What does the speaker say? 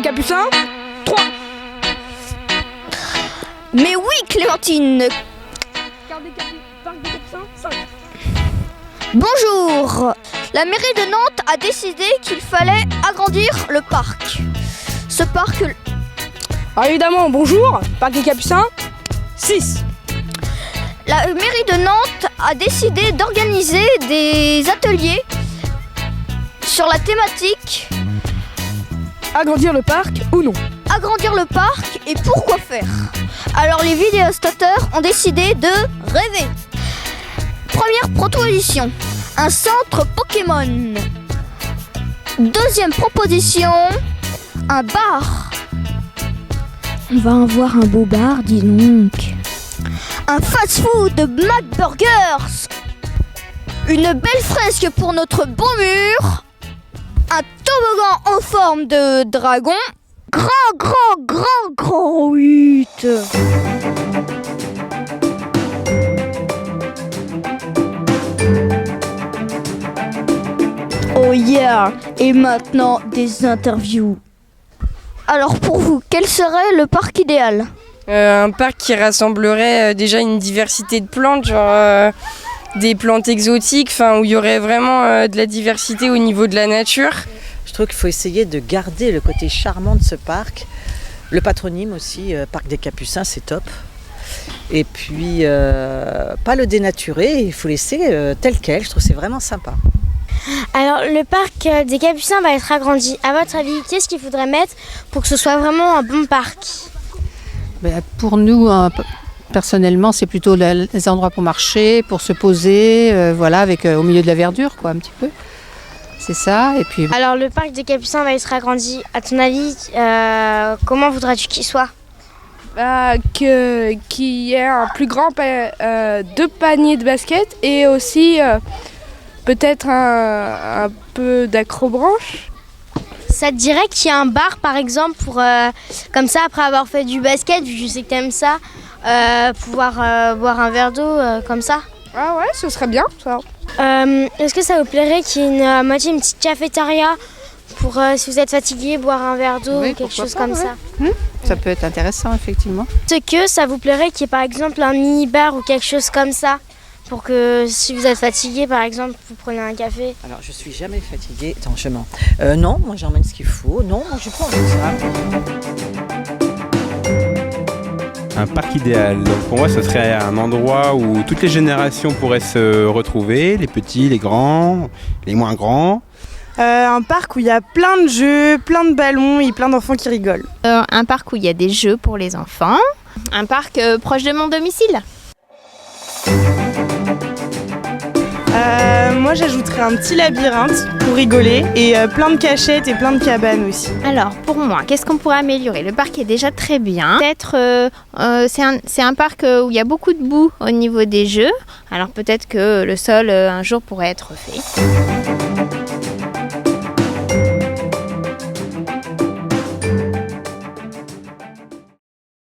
Capucins, 3. Mais oui, Clémentine. Parc des Capucins, 5. Bonjour. La mairie de Nantes a décidé qu'il fallait agrandir le parc. Ce parc... Alors évidemment, bonjour, Parc des Capucins, 6. La mairie de Nantes a décidé d'organiser des ateliers sur la thématique Agrandir le parc ou non? agrandir le parc et pourquoi faire. Alors les vidéostateurs ont décidé de rêver. Première proposition, un centre Pokémon. Deuxième proposition, un bar. On va avoir un beau bar, dis donc. Un fast-food McBurgers. Une belle fresque pour notre beau mur. Un toboggan en forme de dragon. Grand 8. Oh yeah. Et maintenant, des interviews. Alors pour vous, quel serait le parc idéal ? Un parc qui rassemblerait déjà une diversité de plantes, genre des plantes exotiques, où il y aurait vraiment de la diversité au niveau de la nature. Je trouve qu'il faut essayer de garder le côté charmant de ce parc. Le patronyme aussi, Parc des Capucins, c'est top. Et puis, pas le dénaturer, il faut laisser tel quel, je trouve que c'est vraiment sympa. Alors, le parc des Capucins va être agrandi. À votre avis, qu'est-ce qu'il faudrait mettre pour que ce soit vraiment un bon parc ? Pour nous, personnellement, c'est plutôt les endroits pour marcher, pour se poser, avec au milieu de la verdure, un petit peu. C'est ça. Et puis. Alors, le parc des Capucins va être agrandi. À ton avis, comment voudrais-tu qu'il soit ? Qu'il y ait un plus grand 2 paniers de basket et aussi peut-être un peu d'accrobranche. Ça te dirait qu'il y a un bar, par exemple, pour, comme ça, après avoir fait du basket, vu que je sais que t'aimes ça, pouvoir boire un verre d'eau comme ça. Ah ouais, ce serait bien, ça. Est-ce que ça vous plairait qu'il y ait une petite cafétéria pour, si vous êtes fatigué, boire un verre d'eau ou quelque chose comme ça ? Ça peut être intéressant, effectivement. Est-ce que ça vous plairait qu'il y ait, par exemple, un mini-bar ou quelque chose comme ça ? Pour que si vous êtes fatigué, par exemple, vous prenez un café. Alors, je suis jamais fatiguée. Attends, je mens. Non, moi j'emmène ce qu'il faut. Non, moi je prends ça. Un parc idéal. Donc pour moi, ce serait un endroit où toutes les générations pourraient se retrouver, les petits, les grands, les moins grands. Un parc où il y a plein de jeux, plein de ballons et plein d'enfants qui rigolent. Un parc où il y a des jeux pour les enfants. Un parc proche de mon domicile. Moi j'ajouterais un petit labyrinthe pour rigoler et plein de cachettes et plein de cabanes aussi. Alors pour moi, qu'est-ce qu'on pourrait améliorer ? Le parc est déjà très bien. Peut-être c'est un parc où il y a beaucoup de boue au niveau des jeux. Alors peut-être que le sol un jour pourrait être fait.